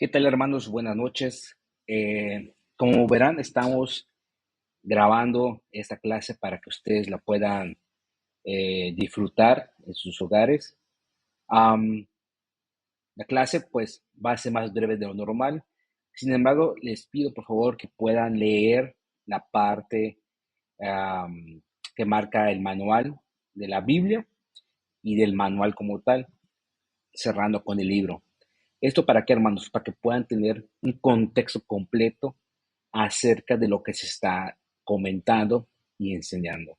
¿Qué tal, hermanos? Buenas noches. Como verán, estamos grabando esta clase para que ustedes la puedan disfrutar en sus hogares. Am, la clase, pues, va a ser más breve de lo normal. Sin embargo, les pido por favor que puedan leer la parte am, que marca el manual de la Biblia y del manual como tal, cerrando con el libro. ¿Esto para qué, hermanos? Para que puedan tener un contexto completo acerca de lo que se está comentando y enseñando.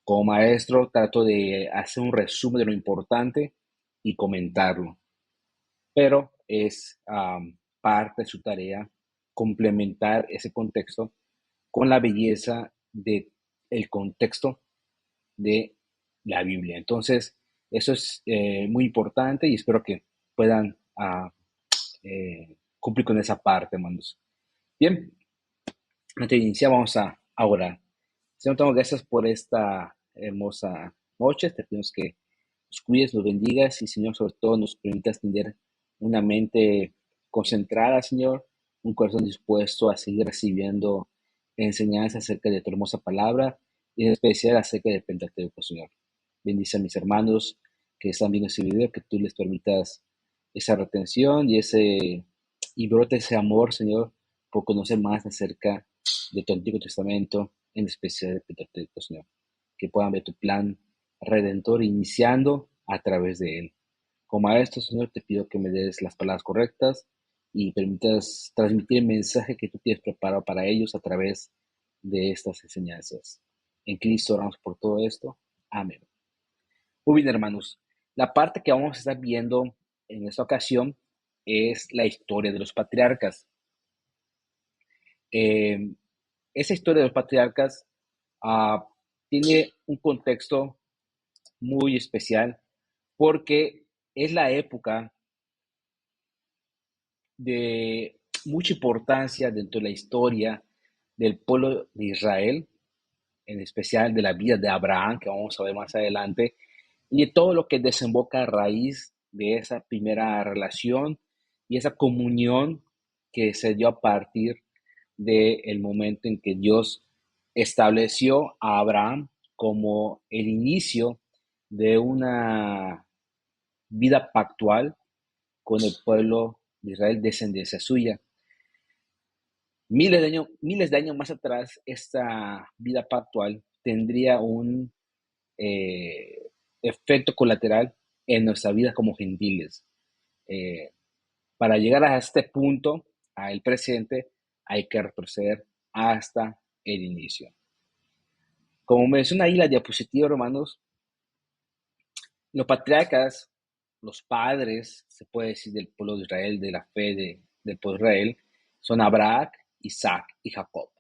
Como maestro, trato de hacer un resumen de lo importante y comentarlo, pero es parte de su tarea complementar ese contexto con la belleza del contexto de la Biblia. Entonces, eso es muy importante y espero que puedan cumplir con esa parte, hermanos. Bien, antes de iniciar, vamos a orar. Señor, te damos gracias por esta hermosa noche. Te pedimos que nos cuides, nos bendigas y, Señor, sobre todo nos permitas tener una mente concentrada, Señor, un corazón dispuesto a seguir recibiendo enseñanzas acerca de tu hermosa palabra y en especial acerca del Pentateuco, Señor. Bendice a mis hermanos que están viendo este video, que tú les permitas esa retención y brote ese amor, Señor, por conocer más acerca de tu Antiguo Testamento, en especial del Pentateuco, Señor. Que puedan ver tu plan redentor iniciando a través de él. Como maestro, Señor, te pido que me des las palabras correctas y permitas transmitir el mensaje que tú tienes preparado para ellos a través de estas enseñanzas. En Cristo oramos por todo esto. Amén. Muy bien, hermanos. La parte que vamos a estar viendo en esta ocasión es la historia de los patriarcas. Eh, Esa historia de los patriarcas ah, tiene un contexto muy especial porque es la época de mucha importancia dentro de la historia del pueblo de Israel, en especial de la vida de Abraham, que vamos a ver más adelante, y de todo lo que desemboca a raíz de esa primera relación y esa comunión que se dio a partir del momento en que Dios estableció a Abraham como el inicio de una vida pactual con el pueblo de Israel, descendencia suya. Miles de años más atrás, esta vida pactual tendría un eh, efecto colateral en nuestra vida como gentiles. Eh, para llegar a este punto, al presente, hay que retroceder hasta el inicio. Como menciona ahí la diapositiva, hermanos, los patriarcas, los padres, se puede decir, del pueblo de Israel, de la fe del pueblo de Israel, son Abraham, Isaac y Jacob.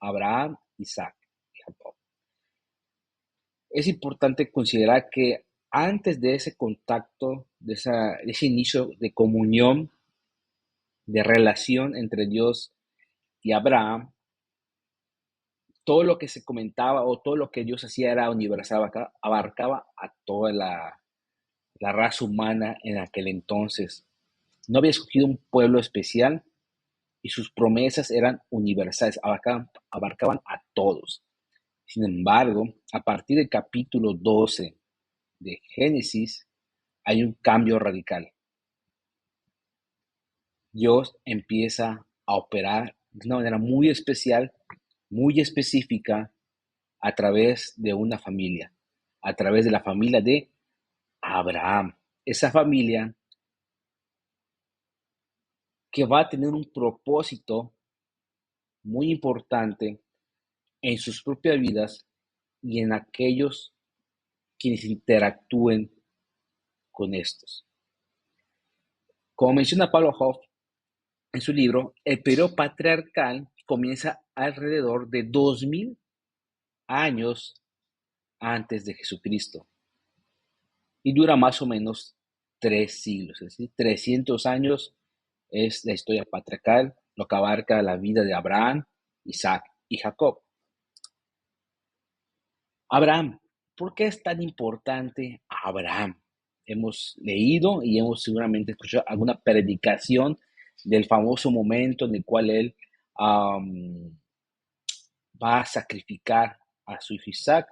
Abraham, Isaac y Jacob. Es importante considerar que antes de ese contacto, de ese inicio de comunión, de relación entre Dios y Abraham, todo lo que se comentaba o todo lo que Dios hacía era universal, abarcaba a toda la raza humana en aquel entonces. No había escogido un pueblo especial y sus promesas eran universales, abarcaban a todos. Sin embargo, a partir del capítulo 12 de Génesis, hay un cambio radical. Dios empieza a operar de una manera muy especial, muy específica, a través de una familia, a través de la familia de Abraham. Esa familia que va a tener un propósito muy importante en sus propias vidas y en aquellos quienes interactúen con estos. Como menciona Pablo Hoff en su libro, el periodo patriarcal comienza alrededor de 2000 años antes de Jesucristo y dura más o menos 3 siglos, es decir, 300 años es la historia patriarcal, lo que abarca la vida de Abraham, Isaac y Jacob. Abraham, ¿por qué es tan importante Abraham? Hemos leído y hemos seguramente escuchado alguna predicación del famoso momento en el cual él am, va a sacrificar a su hijo Isaac,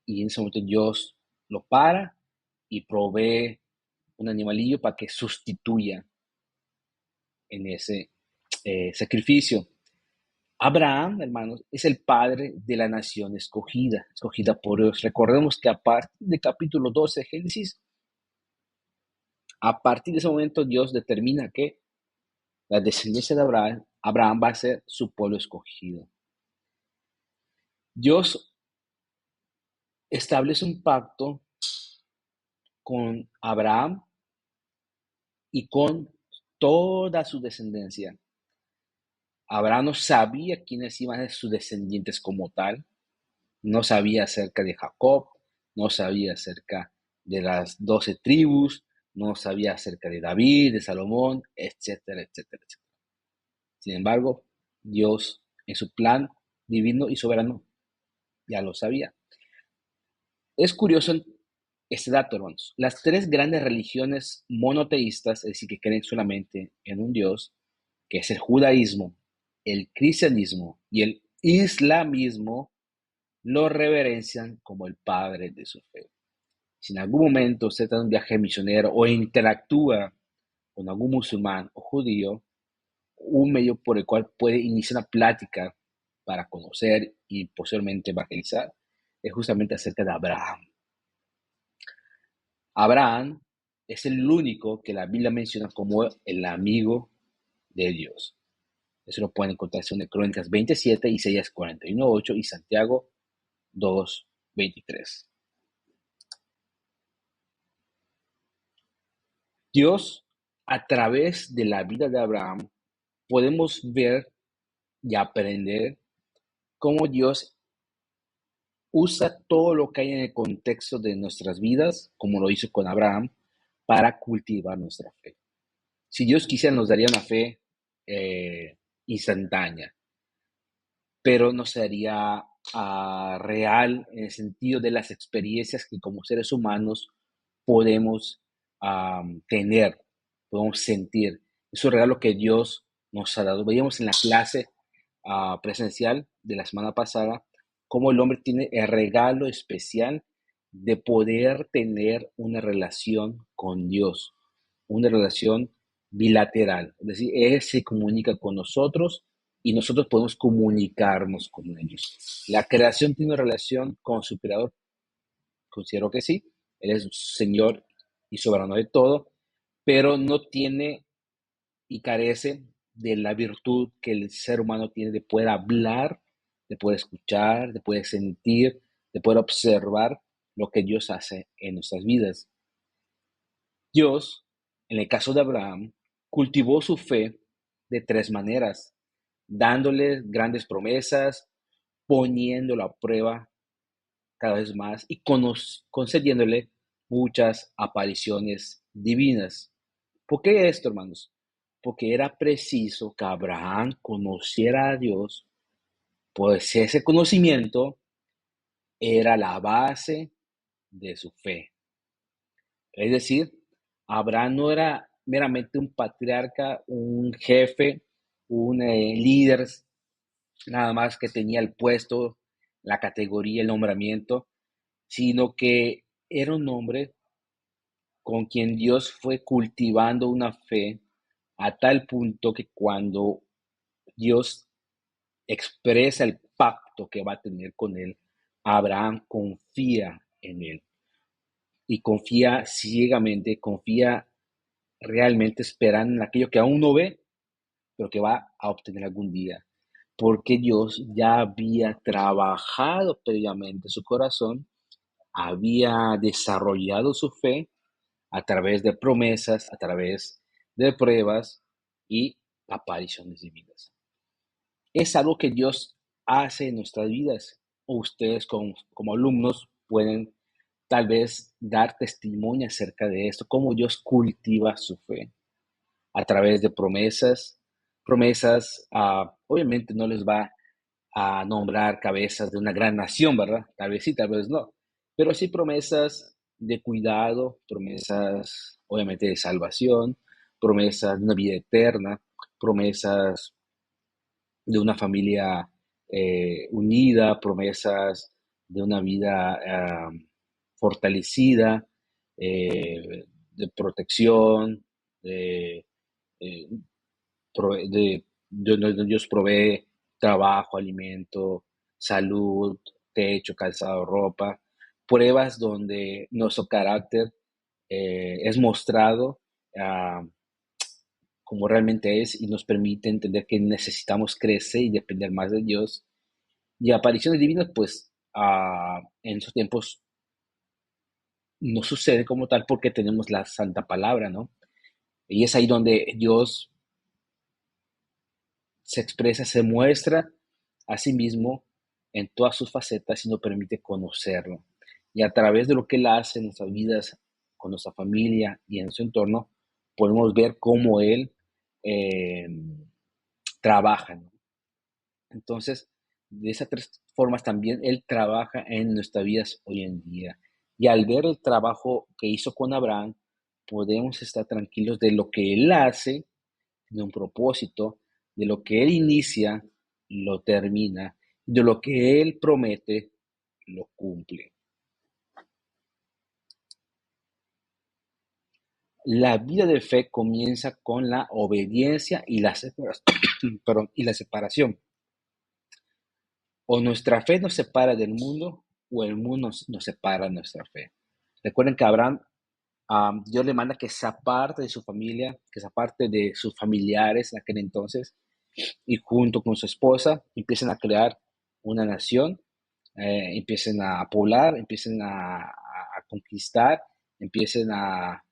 y en ese momento Dios lo para y provee un animalillo para que sustituya en ese sacrificio. Abraham, hermanos, es el padre de la nación escogida, escogida por Dios. Recordemos que a partir del capítulo 12 de Génesis, a partir de ese momento Dios determina que la descendencia de Abraham va a ser su pueblo escogido. Dios establece un pacto con Abraham y con toda su descendencia. Abraham no sabía quiénes iban a ser sus descendientes como tal, no sabía acerca de Jacob, no sabía acerca de las 12 tribus, no sabía acerca de David, de Salomón, etcétera, etcétera, etcétera. Sin embargo, Dios en su plan divino y soberano ya lo sabía. Es curioso este dato, hermanos. Las tres grandes religiones monoteístas, es decir, que creen solamente en un Dios, que es el judaísmo, el cristianismo y el islamismo, lo reverencian como el padre de su fe. Si en algún momento usted está en un viaje misionero o interactúa con algún musulmán o judío, un medio por el cual puede iniciar una plática para conocer y posteriormente evangelizar es justamente acerca de Abraham. Abraham es el único que la Biblia menciona como el amigo de Dios. Eso lo pueden encontrar en Crónicas 27, Isaías 41:8 y Santiago 2:23. Dios, a través de la vida de Abraham, podemos ver y aprender cómo Dios usa todo lo que hay en el contexto de nuestras vidas, como lo hizo con Abraham, para cultivar nuestra fe. Si Dios quisiera, nos daría una fe instantánea, pero no sería real en el sentido de las experiencias que como seres humanos podemos tener, podemos sentir. Es un regalo que Dios nos ha dado. Veíamos en la clase presencial de la semana pasada cómo el hombre tiene el regalo especial de poder tener una relación con Dios, una relación bilateral. Es decir, Él se comunica con nosotros y nosotros podemos comunicarnos con ellos. La creación tiene una relación con su creador. Considero que sí. Él es Señor y soberano de todo, pero no tiene y carece de la virtud que el ser humano tiene de poder hablar, de poder escuchar, de poder sentir, de poder observar lo que Dios hace en nuestras vidas. Dios, en el caso de Abraham, cultivó su fe de tres maneras, dándole grandes promesas, poniéndolo a prueba cada vez más y concediéndole muchas apariciones divinas. ¿Por qué esto, hermanos? Porque era preciso que Abraham conociera a Dios, pues ese conocimiento era la base de su fe. Es decir, Abraham no era meramente un patriarca, un jefe, un líder, nada más que tenía el puesto, la categoría, el nombramiento, sino que era un hombre con quien Dios fue cultivando una fe a tal punto que cuando Dios expresa el pacto que va a tener con él, Abraham confía en él y confía ciegamente, confía realmente esperando en aquello que aún no ve, pero que va a obtener algún día. Porque Dios ya había trabajado previamente su corazón, había desarrollado su fe a través de promesas, a través de pruebas y apariciones divinas. Es algo que Dios hace en nuestras vidas. Ustedes como alumnos pueden tal vez dar testimonio acerca de esto, cómo Dios cultiva su fe a través de promesas. Promesas, obviamente no les va a nombrar cabezas de una gran nación, ¿verdad? Tal vez sí, tal vez no. Pero sí promesas de cuidado, promesas obviamente de salvación, promesas de una vida eterna, promesas de una familia unida, promesas de una vida fortalecida, de protección, de, eh, donde Dios provee trabajo, alimento, salud, techo, calzado, ropa, pruebas donde nuestro carácter es mostrado ah, como realmente es y nos permite entender que necesitamos crecer y depender más de Dios. Y apariciones divinas, pues en esos tiempos no sucede como tal porque tenemos la santa palabra, ¿no? Y es ahí donde Dios se expresa, se muestra a sí mismo en todas sus facetas y nos permite conocerlo. Y a través de lo que Él hace en nuestras vidas, con nuestra familia y en su entorno, podemos ver cómo Él eh, trabaja, ¿no? Entonces, de esas tres formas también Él trabaja en nuestras vidas hoy en día. Y al ver el trabajo que hizo con Abraham, podemos estar tranquilos de lo que Él hace, de un propósito, de lo que Él inicia, lo termina, de lo que Él promete, lo cumple. La vida de fe comienza con la obediencia y la perdón, y la separación. O nuestra fe nos separa del mundo, o el mundo nos separa de nuestra fe. Recuerden que Abraham, Dios le manda que se aparte de su familia, que se aparte de sus familiares en aquel entonces, y junto con su esposa empiecen a crear una nación, empiecen a poblar, empiecen a conquistar, empiecen a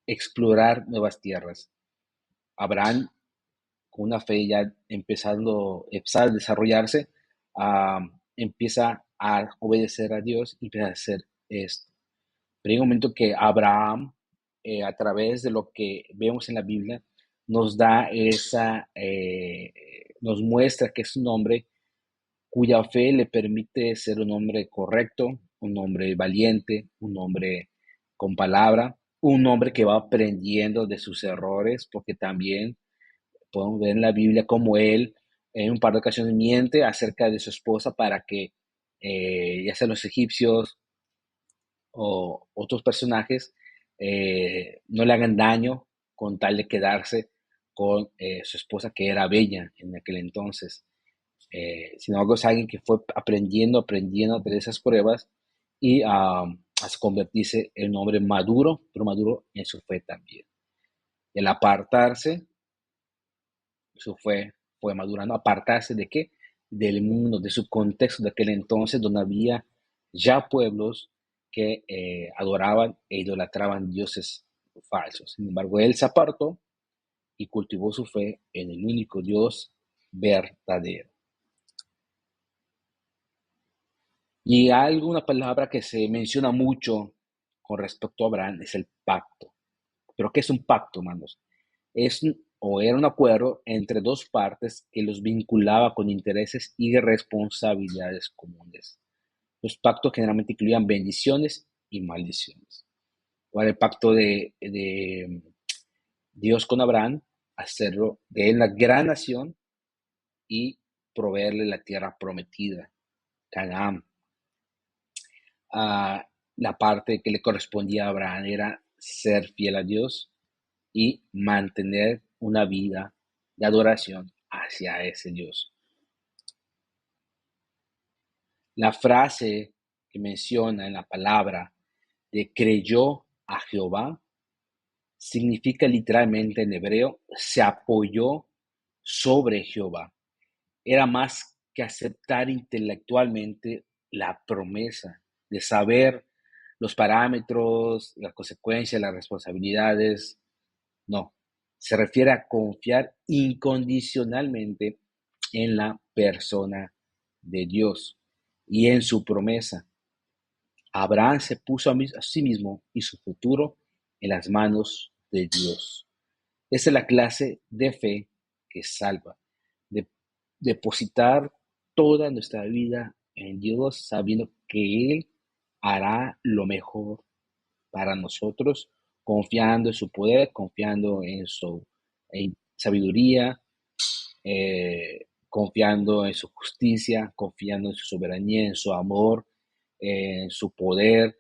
explorar nuevas tierras. Abraham, con una fe ya empezar a desarrollarse, empieza a obedecer a Dios y empieza a hacer esto. Pero hay un momento que Abraham, a través de lo que vemos en la Biblia, nos da nos muestra que es un hombre cuya fe le permite ser un hombre correcto, un hombre valiente, un hombre con palabra, un hombre que va aprendiendo de sus errores, porque también podemos ver en la Biblia cómo él en un par de ocasiones miente acerca de su esposa para que ya sean los egipcios o otros personajes no le hagan daño con tal de quedarse con su esposa que era bella en aquel entonces. Sin embargo, es alguien que fue aprendiendo de esas pruebas y a convertirse en un hombre maduro, pero maduro en su fe también. El apartarse, su fe fue madurando, apartarse de qué? Del mundo, de su contexto de aquel entonces, donde había ya pueblos que adoraban e idolatraban dioses falsos. Sin embargo, él se apartó y cultivó su fe en el único Dios verdadero. Y hay una palabra que se menciona mucho con respecto a Abraham, es el pacto. ¿Pero qué es un pacto, hermanos? O era un acuerdo entre dos partes que los vinculaba con intereses y responsabilidades comunes. Los pactos generalmente incluían bendiciones y maldiciones. ¿Cuál el pacto de Dios con Abraham? Hacerlo de él una gran nación y proveerle la tierra prometida, Canaán. Ah, la parte que le correspondía a Abraham era ser fiel a Dios y mantener una vida de adoración hacia ese Dios. La frase que menciona en la palabra de creyó a Jehová significa literalmente en hebreo se apoyó sobre Jehová. Era más que aceptar intelectualmente la promesa de saber los parámetros, las consecuencias, las responsabilidades. No, se refiere a confiar incondicionalmente en la persona de Dios y en su promesa. Abraham se puso a sí mismo y su futuro en las manos de Dios. Esa es la clase de fe que salva, de depositar toda nuestra vida en Dios sabiendo que Él hará lo mejor para nosotros, confiando en su poder, confiando en sabiduría, confiando en su justicia, confiando en su soberanía, en su amor, en su poder,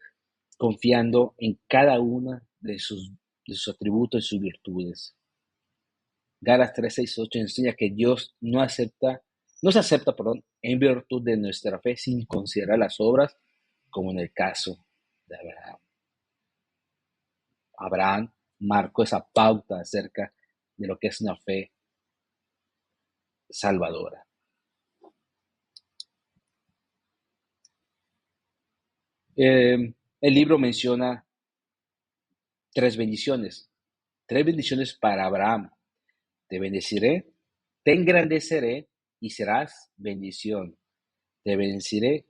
confiando en cada una de sus atributos y sus virtudes. Gálatas 3:6-8 enseña que Dios no se acepta, perdón, en virtud de nuestra fe sin considerar las obras, como en el caso de Abraham. Abraham marcó esa pauta acerca de lo que es una fe salvadora. El libro menciona tres bendiciones para Abraham. Te bendeciré, te engrandeceré y serás bendición. Te bendeciré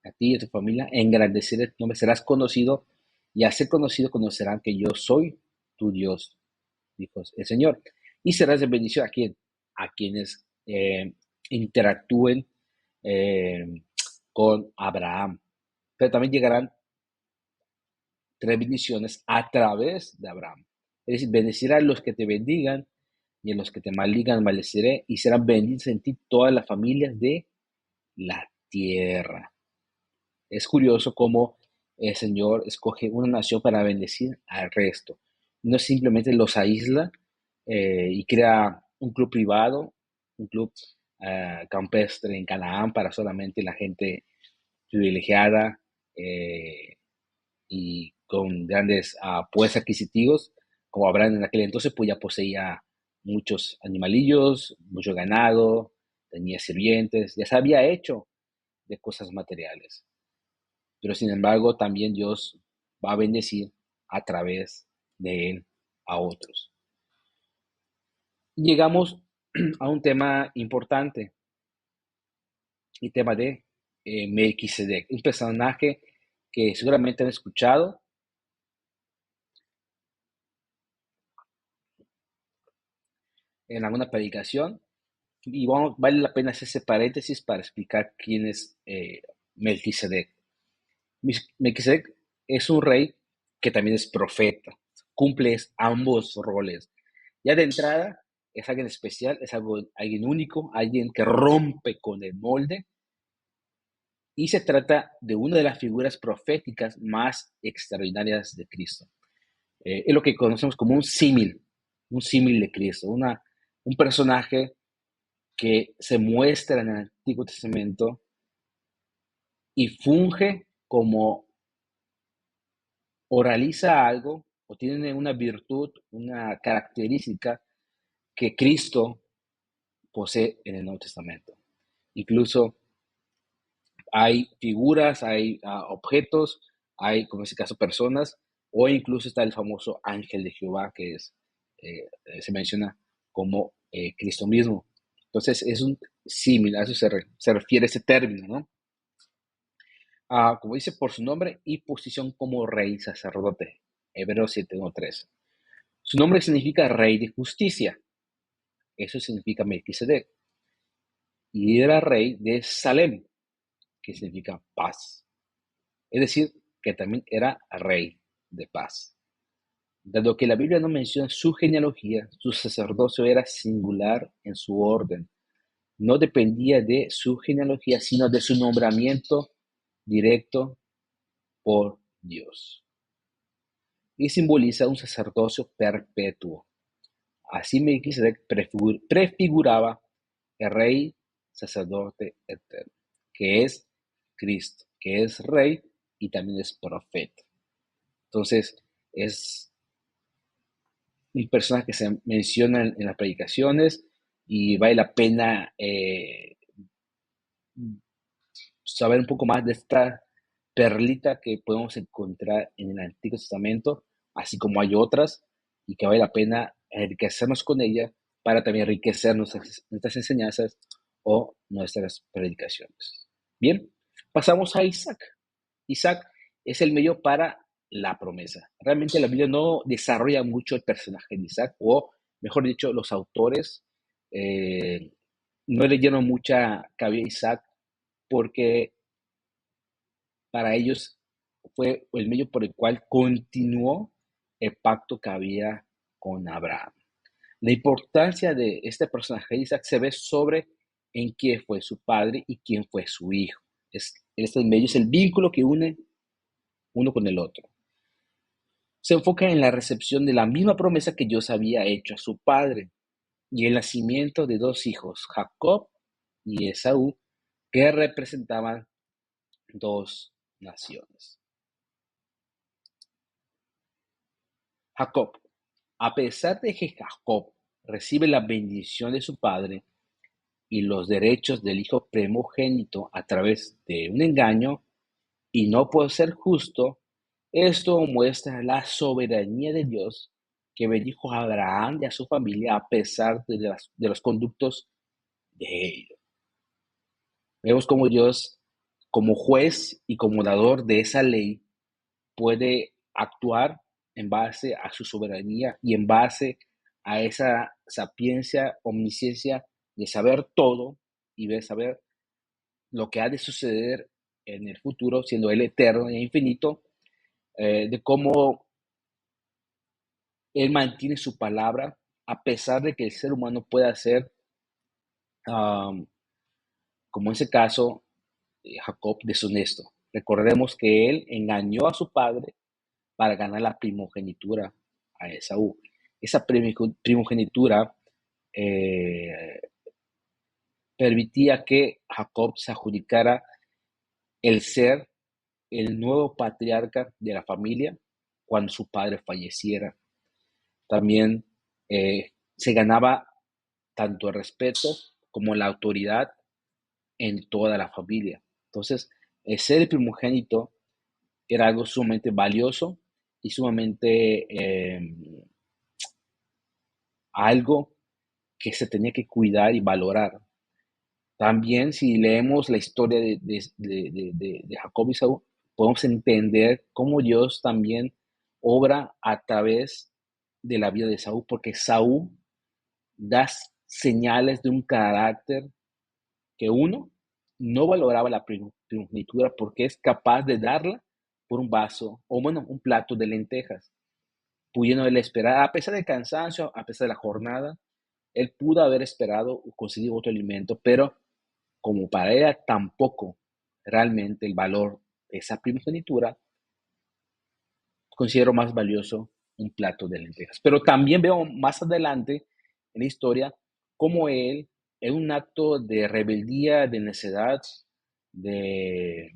a ti y a tu familia, engrandeceré tu nombre, serás conocido y al ser conocido conocerán que yo soy tu Dios, dijo el Señor. Y serás de bendición a quién, a quienes interactúen eh, con Abraham. Pero también llegarán tres bendiciones a través de Abraham. Es decir, bendeciré a los que te bendigan y a los que te maldigan maldeciré y serán benditas en ti todas las familias de la tierra. Es curioso cómo el Señor escoge una nación para bendecir al resto. No simplemente los aísla y crea un club privado, un club campestre en Canaán para solamente la gente privilegiada y con grandes poderes adquisitivos, como Abraham en aquel entonces, pues ya poseía muchos animalillos, mucho ganado, tenía sirvientes, ya se había hecho de cosas materiales. Pero sin embargo, también Dios va a bendecir a través de él a otros. Y llegamos a un tema importante, el tema de Melquisedec, un personaje que seguramente han escuchado en alguna predicación. Y vale la pena hacer ese paréntesis para explicar quién es Melquisedec. Melquisedec es un rey que también es profeta, cumple ambos roles. Ya de entrada es alguien especial, es alguien único, alguien que rompe con el molde y se trata de una de las figuras proféticas más extraordinarias de Cristo. Es lo que conocemos como un símil de Cristo, un personaje que se muestra en el Antiguo Testamento y funge como o realiza algo o tiene una virtud, una característica que Cristo posee en el Nuevo Testamento. Incluso hay figuras, hay objetos, hay, como en este caso, personas, o incluso está el famoso ángel de Jehová, que se menciona como Cristo mismo. Entonces, es un símil, a eso se refiere ese término, ¿no? Como dice, por su nombre y posición como rey sacerdote. Hebreos 7:1-3. Su nombre significa rey de justicia. Eso significa Melquisedec. Y era rey de Salem, que significa paz. Es decir, que también era rey de paz. Dado que la Biblia no menciona su genealogía, su sacerdocio era singular en su orden. No dependía de su genealogía, sino de su nombramiento directo por Dios. Y simboliza un sacerdocio perpetuo. Así Melquisedec prefiguraba el rey sacerdote eterno, que es Cristo, que es rey y también es profeta. Entonces, es un personaje que se menciona en las predicaciones y vale la pena saber un poco más de esta perlita que podemos encontrar en el Antiguo Testamento, así como hay otras, y que vale la pena enriquecernos con ella para también enriquecer nuestras enseñanzas o nuestras predicaciones. Bien, pasamos a Isaac. Isaac es el medio para la promesa. Realmente la Biblia no desarrolla mucho el personaje de Isaac, o mejor dicho, los autores eh, no le dieron mucha cabida a Isaac porque para ellos fue el medio por el cual continuó el pacto que había con Abraham. La importancia de este personaje de Isaac se ve sobre en quién fue su padre y quién fue su hijo. Este en medio es el vínculo que une uno con el otro. Se enfoca en la recepción de la misma promesa que Dios había hecho a su padre y el nacimiento de dos hijos, Jacob y Esaú, que representaban dos naciones. Jacob. A pesar de que Jacob recibe la bendición de su padre y los derechos del hijo primogénito a través de un engaño, y no por ser justo, esto muestra la soberanía de Dios que bendijo a Abraham y a su familia a pesar de los conductos de ellos. Vemos cómo Dios, como juez y como dador de esa ley, puede actuar en base a su soberanía y en base a esa sapiencia, omnisciencia de saber todo y de saber lo que ha de suceder en el futuro, siendo Él eterno e infinito, de cómo Él mantiene su palabra a pesar de que el ser humano pueda ser, um, como en ese caso, Jacob, deshonesto. Recordemos que él engañó a su padre para ganar la primogenitura a Esaú. Esa primogenitura eh, permitía que Jacob se adjudicara el ser el nuevo patriarca de la familia cuando su padre falleciera. También se ganaba tanto el respeto como la autoridad en toda la familia. Entonces, el ser el primogénito era algo sumamente valioso y sumamente algo que se tenía que cuidar y valorar. También, si leemos la historia de Jacob y Saúl, podemos entender cómo Dios también obra a través de la vida de Saúl, porque Saúl da señales de un carácter que uno no valoraba la primogenitura porque es capaz de darla por un vaso o bueno, un plato de lentejas, pudiendo él esperar, a pesar del cansancio, a pesar de la jornada, él pudo haber esperado o conseguido otro alimento, pero como para ella tampoco realmente el valor de esa primogenitura, considero más valioso un plato de lentejas. Pero también veo más adelante en la historia cómo él, en un acto de rebeldía, de necedad, de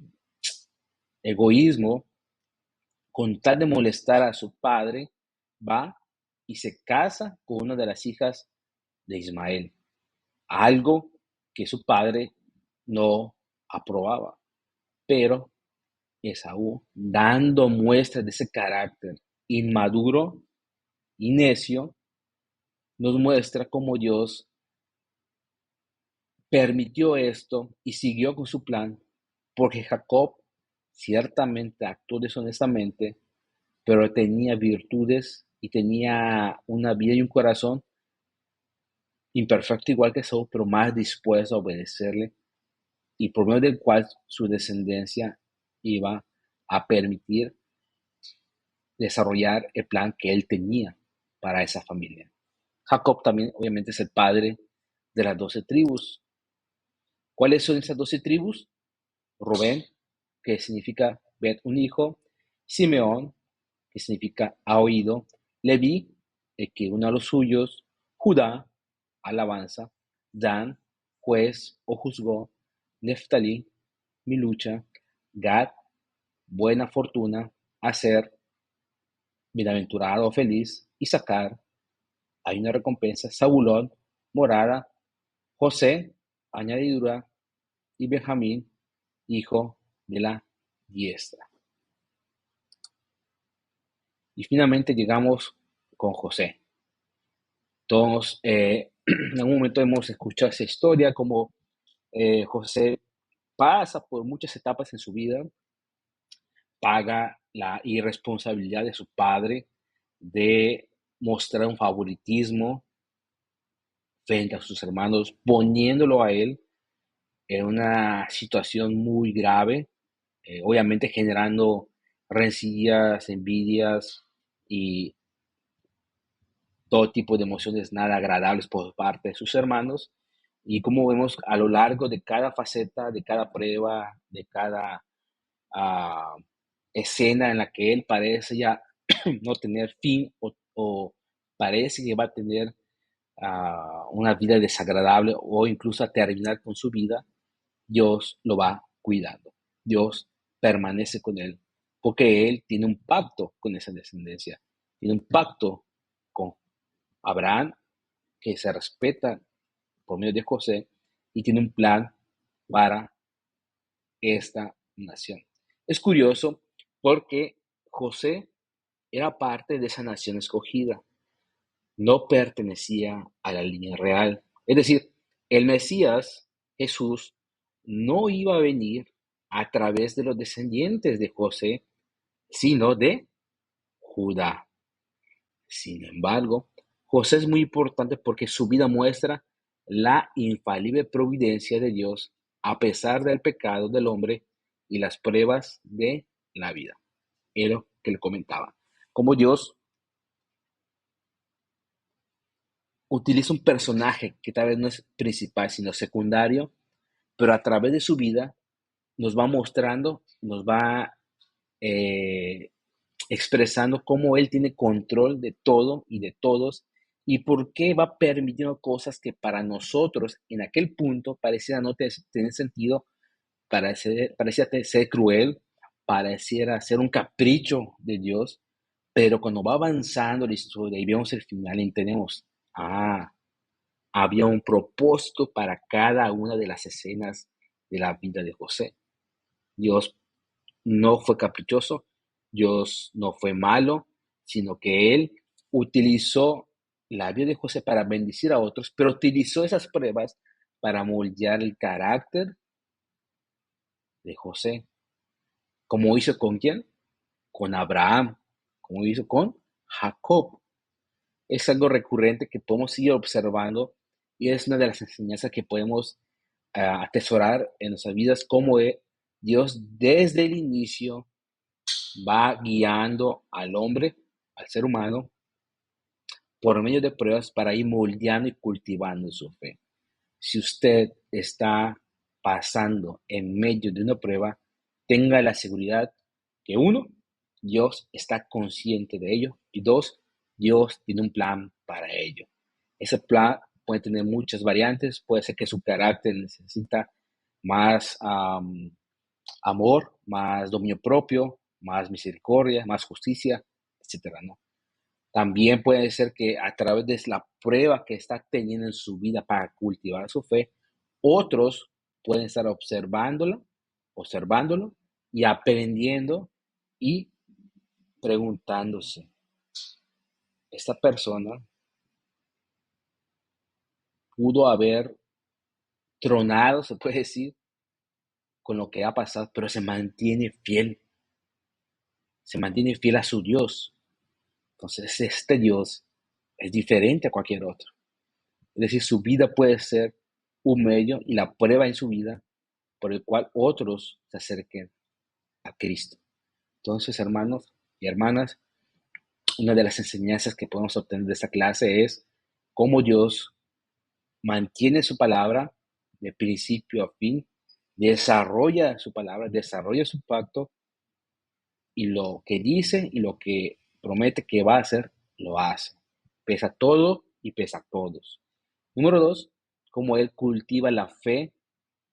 egoísmo, con tal de molestar a su padre, va y se casa con una de las hijas de Ismael, algo que su padre no aprobaba. Pero Esaú, dando muestras de ese carácter inmaduro y necio, nos muestra cómo Dios permitió esto y siguió con su plan, porque Jacob ciertamente actuó deshonestamente, pero tenía virtudes y tenía una vida y un corazón imperfecto igual que Saúl, pero más dispuesto a obedecerle y por medio del cual su descendencia iba a permitir desarrollar el plan que él tenía para esa familia. Jacob también obviamente es el padre de las 12 tribus. ¿Cuáles son esas 12 tribus? Rubén, que significa ver un hijo; Simeón, que significa ha oído; Leví, el que une a los suyos; Judá, alabanza; Dan, juez o juzgó; Neftalí, mi lucha; Gad, buena fortuna; Aser, bienaventurado o feliz; Isaacar, hay una recompensa; Zabulón, morada; José, añadidura; y Benjamín, hijo de la diestra. Y finalmente llegamos con José. Todos en algún momento hemos escuchado esa historia, como José pasa por muchas etapas en su vida, paga la irresponsabilidad de su padre de mostrar un favoritismo frente a sus hermanos, poniéndolo a él en una situación muy grave, obviamente generando rencillas, envidias y todo tipo de emociones nada agradables por parte de sus hermanos. Y como vemos a lo largo de cada faceta, de cada prueba, de cada ah, escena en la que él parece ya no tener fin o parece que va a tener una vida desagradable o incluso a terminar con su vida, Dios lo va cuidando. Dios permanece con él porque él tiene un pacto con esa descendencia. Tiene un pacto con Abraham que se respeta por medio de José y tiene un plan para esta nación. Es curioso porque José era parte de esa nación escogida, no pertenecía a la línea real. Es decir, el Mesías, Jesús, no iba a venir a través de los descendientes de José, sino de Judá. Sin embargo, José es muy importante porque su vida muestra la infalible providencia de Dios a pesar del pecado del hombre y las pruebas de la vida. Era lo que le comentaba. Como Dios utiliza un personaje que tal vez no es principal, sino secundario, pero a través de su vida nos va mostrando, nos va eh, expresando cómo Él tiene control de todo y de todos y por qué va permitiendo cosas que para nosotros en aquel punto pareciera no tener sentido, parecía ser cruel, pareciera ser un capricho de Dios, pero cuando va avanzando la historia y vemos el final, entendemos, ah, había un propósito para cada una de las escenas de la vida de José. Dios no fue caprichoso, Dios no fue malo, sino que Él utilizó la vida de José para bendecir a otros, pero utilizó esas pruebas para moldear el carácter de José. ¿Como hizo con quién? Con Abraham, como hizo con Jacob. Es algo recurrente que podemos seguir observando y es una de las enseñanzas que podemos atesorar en nuestras vidas, como Dios desde el inicio va guiando al hombre, al ser humano, por medio de pruebas para ir moldeando y cultivando su fe. Si usted está pasando en medio de una prueba, tenga la seguridad que uno, Dios está consciente de ello y dos, Dios tiene un plan para ello. Ese plan puede tener muchas variantes, puede ser que su carácter necesita más amor, más dominio propio, más misericordia, más justicia, etcétera, ¿no? También puede ser que a través de la prueba que está teniendo en su vida para cultivar su fe, otros pueden estar observándolo y aprendiendo y preguntándose, esta persona pudo haber tronado, se puede decir, con lo que ha pasado, pero se mantiene fiel a su Dios. Entonces, este Dios es diferente a cualquier otro. Es decir, su vida puede ser un medio y la prueba en su vida por el cual otros se acerquen a Cristo. Entonces, hermanos y hermanas, una de las enseñanzas que podemos obtener de esta clase es cómo Dios mantiene su palabra de principio a fin, desarrolla su palabra, desarrolla su pacto y lo que dice y lo que promete que va a hacer, lo hace. Pesa todo y pesa a todos. Número dos, cómo Él cultiva la fe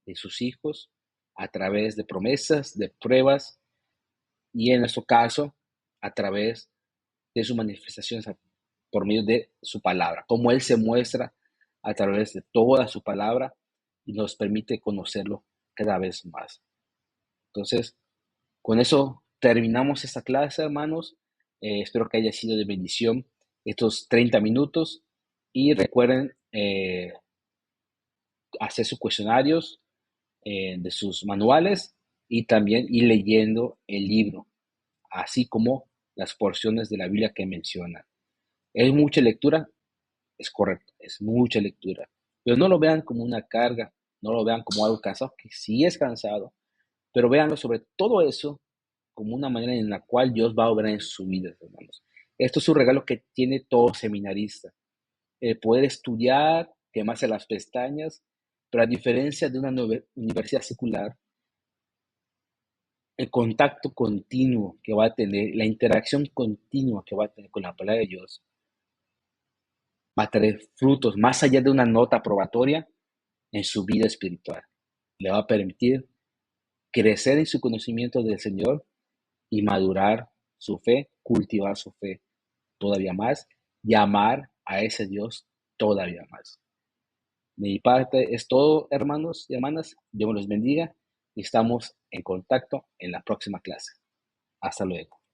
de sus hijos a través de promesas, de pruebas y en nuestro caso a través de sus manifestaciones por medio de su palabra, cómo Él se muestra a través de toda su palabra y nos permite conocerlo cada vez más. Entonces, con eso terminamos esta clase, hermanos. Espero que haya sido de bendición estos 30 minutos y recuerden hacer sus cuestionarios de sus manuales y también ir leyendo el libro, así como las porciones de la Biblia que menciona. ¿Es mucha lectura? Es correcto, es mucha lectura. Pero no lo vean como una carga, no lo vean como algo cansado, que sí es cansado, pero véanlo sobre todo eso como una manera en la cual Dios va a obrar en su vida, hermanos. Esto es un regalo que tiene todo seminarista. El poder estudiar, quemarse las pestañas, pero a diferencia de una universidad secular, el contacto continuo que va a tener, la interacción continua que va a tener con la palabra de Dios, va a traer frutos más allá de una nota probatoria en su vida espiritual. Le va a permitir crecer en su conocimiento del Señor y madurar su fe, cultivar su fe todavía más y amar a ese Dios todavía más. De mi parte es todo, hermanos y hermanas. Dios me los bendiga y estamos en contacto en la próxima clase. Hasta luego.